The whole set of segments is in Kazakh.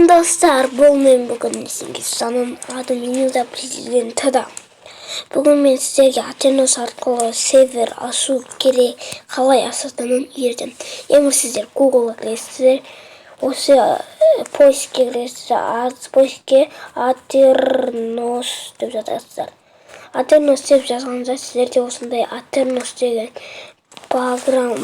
Достар, бұл мен бүгін Ислам аты Минуда президенті да. Бүгін мен сіздерге Aternos арқылы сервер ашу керек, қалай ашатынын үйретем. Ең сіздер Google-ға кіресіздер, осы поискке кіресіздер, поискке Aternos деп жазасыздар. Aternos деп жазғанда сіздерде осындай Aternos деген программа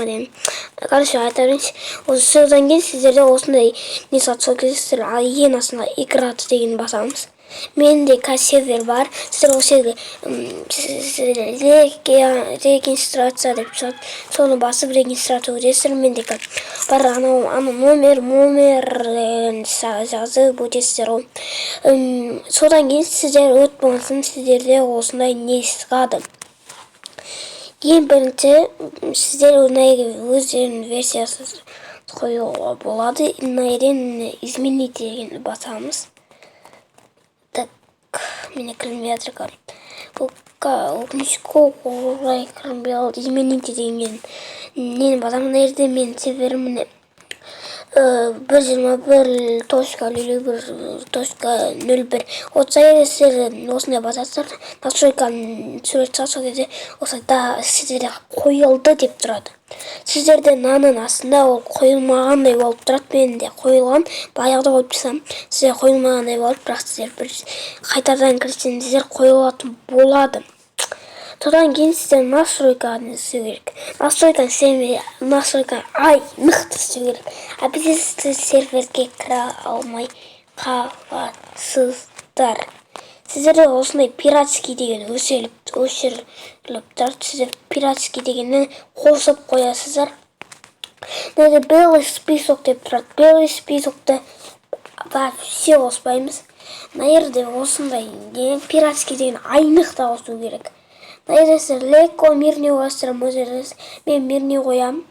деген. Короче, айтарыншы, осы содан кейін сіздерде осындай не сатып кетесіздер, ал ең астына играть деген басамыз. Менде сервер бар, сіздер осы регистрация деп шығады, соны басып регистрация өтесіздер. Менде бар номер жазып өтесіздер ғой. Содан кейін сіздер өт болсын, сіздерде осындай не шығады. Ең бірінші сіздер өздерінің версиясын қоюға болады. Изменить деген басамыз. Так, мені кірмей жатыр екен. Өкінішке орай кірмей қалды. Изменить деген нені басамын. Мен серверіміне 1.21.01.01 отса сіздер осындай басасыздар. Настройканы сурет салса кезде осылайда сіздерде қойылды деп тұрады. Сіздерде мынаның астында ол қойылмағандай болып тұрады. Менде қойылған, баяғыда қойып тұрсам, сіздер қойылмағандай болып, бірақ сіздер бір қайтадан кірсеңіздер қойылатын болады. Содан кейін сіздер настройканы істеу керек. Настройка мықты істеу керек. А бізде сіздер серверге кіре алмай қаласыздар. Сіздерде осындай пиратский деген өшіріліп тұрады. Сіздер пиратский дегеннен қосып қоясыздар. Белый список деп тұрады. Белый списокты вообще қоспаймыз. Наерде осындай пиратский деген аймақта қосу керек. Сіздер легко мирный қойасыздар. Мен мирный қоям.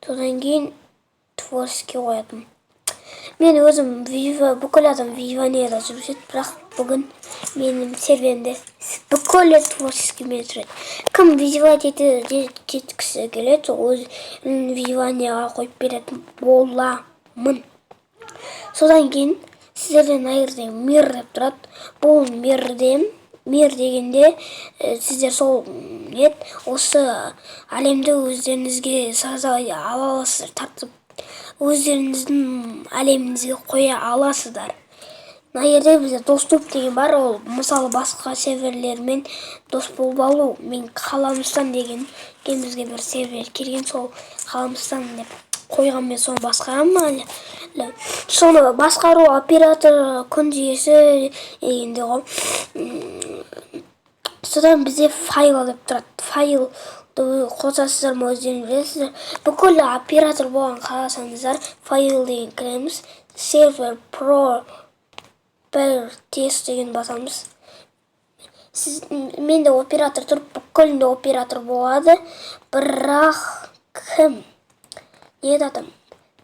Содан кейін творческий қоятын. Мен өзім бүкіл адам виванияда жүрсет, бірақ бүгін менің серверімде бүкіл творческий мен жүреді. Кім визуаль жеткісі келеді, өз виванияға қойып беретін боламын. Содан кейін сіздерден айырды мир деп тұрады. Бұл мир дегенде сіздер сол осы әлемді өздеріңізге сазай ала аласыздар, тартып өздеріңіздің әлеміңізге қоя аласыздар. Мына жерде бізде доступ деген бар, ол мысалы басқа серверлермен дос болып алу. Мен Қаламыстан деген бізге бір сервер келген, сол Қаламыстан деп қойған, мен соны басқарамын әлі. Соны басқару оператор күн жүйесі дегенде ғой. Содан бізде файл деп тұрады. Файл қосасыздар ма өздеріңіз білесіздер. Бүкіл оператор болған қаласаңыздар файл деген кіреміз. Сервер properties деген басамыз. Менде оператор тұрып, бүкілінде оператор болады. Бірақ кім? Не дадым?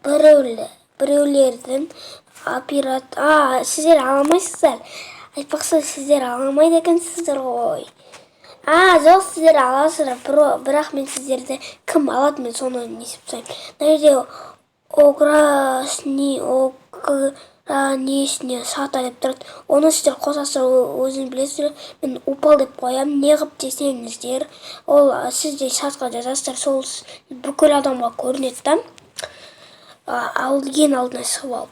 Біреулердің оператор... Сіздер аламайсыздар. Айтпақсы сіздер аламайды екенсіздер ғой. Жоқ, сіздер аласыздар, бірақ мен сіздерді кім алады, мен соны несіпсайым. Нәрде ограничный сата деп тұрады. Оны сіздер қосасыздар, өзін білесіздер. Мен упал деп қоям, неғып десеңіздер. Ол сізде сатқа жазасыздар, сол бүкіл адамға көрінеді. Ал ең алдына шығып алып.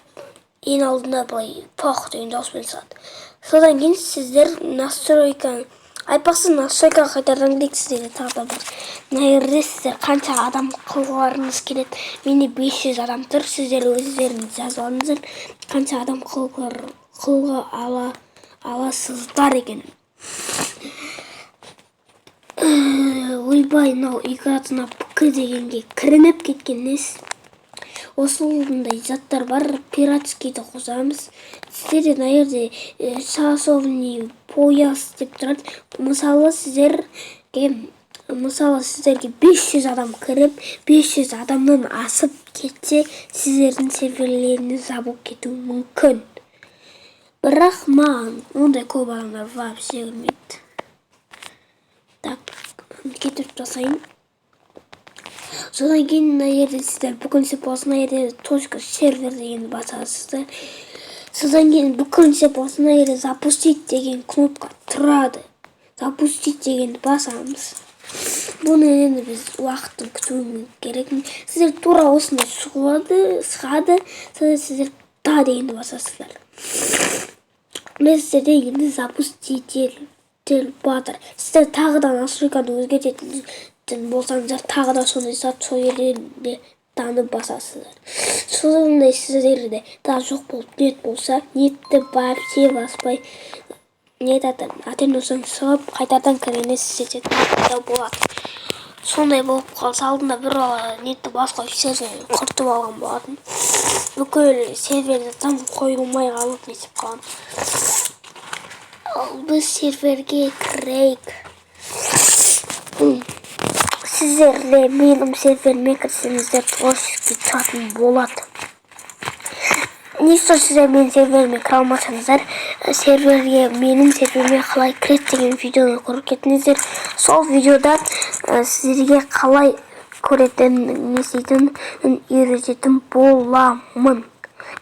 Ең алдына былай пах деген дауыспен шығады. Содан кейін сіздер настройканы айтпақсы настройкаға қайтардан келейік. Сіздерге тағы да бір нәрде сіздер қанша адам қылғыларыңыз келеді. Менде 500 адам тұр. Сіздер өздеріңіз жазып алыңыздар. Қанша адам қылға аласыздар екен. Ойбай, мынау игратына пк дегенге кірініп кеткен несі. Осындай заттар бар, пиратскийді қосамыз. Сіздерде мына жерде часовный пояс деп тұрады. Мысалы сіздерге 500 адам кіріп, 500 адамнан асып кетсе, сіздердің серверлеріңіз жабылып кетуі мүмкін. Бірақ маған ондай көп адамдар вообще кірмейді. Так, кетіп жасайын. Содан кейін мына жерде сіздер бүкіл болсын жерде точка сервер дегенді басасыздар. Содан кейін бүкіл болсын жерде запустить деген кнопка тұрады. Запустить дегенді басамыз. Бұны енді біз уақытын күтуіміз керек. Сіздер тура осында шығады. Содан сіздер да дегенді басасыздар. Мен сіздерде енді запустить батыр. Сіздер тағыдан настройканы өзгертетін болсаңыздар, тағыда сондай сат сол жерде даны басасыздар. Сондай сіздерде да жоқ болып нет болса, нетті вообще баспай не айтады, атенусың шығып, қайтадан кіренесіз ететін болады. Сондай болып қалса, алдында бір нетті басқа сервер құртып алған болатын. Бүкіл серверді там қойылмай қалып нетіп қалған. Ал біз серверге кірейік. Сіздерде менің серверіме кірсеңіздер творческий чатым болады. Несtor сіздер менің серверіме кіре алмасаңыздар, менің серверіме қалай кіреді деген видеоны көріп кетіңіздер. Сол видеода сіздерге қалай көретінін үйрететін боламын.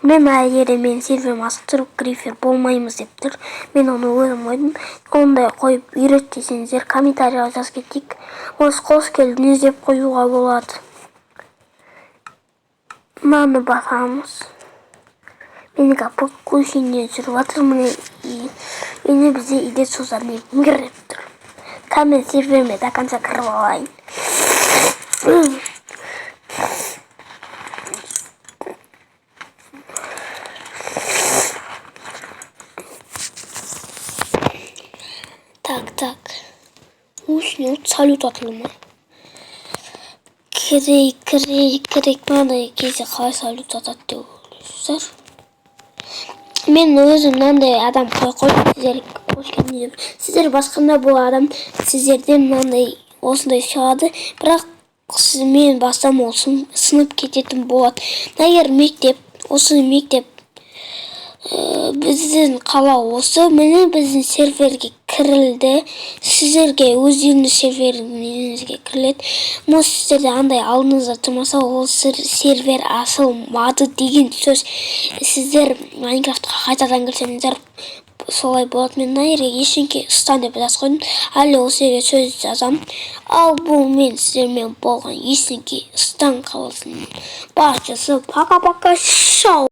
Мен әйері мен серверім асып тұрып грифер болмаймыз деп тұр. Мен оны өзім ойдым. Ондай қойып үйрет десеңіздер комментарияға жазып кетейік. Қош келдіңіз деп қоюға болады. Мынаны басамыз. Менігі подключение жүріп жатыр. Мені бізде иде сөздеріне міңгіріп тұр. Мен серверіме до конца кіріп алайын. Так. Уснет салют атылма. Керек. Мынандай кезде қалай салют атады деп ойлайсыздар. Мен өзім мынандай адам қойып сіздер басқанда бұл адам сіздерден мынандай осындай шығады, бірақ мен бастам ол сынып кететін болады. Егер осы мектеп біздің қала осы, міне біздің серверге кірілді. Сіздерге өздеріңіз серверіңізге кіріледі. Мұз сіздерде андай алдыңызда тұрмаса, ол сервер асылмады деген сөз. Сіздер Майнкрафтқа қайтадан кірсеңіздер солай болады. Мен мына ешенке стан деп жазып қойдым. Әлі осы жерге сөз жазам. Ал бұл мен сіздермен болған ешенке стан қаласының басшысы. Пока-пока, шоу.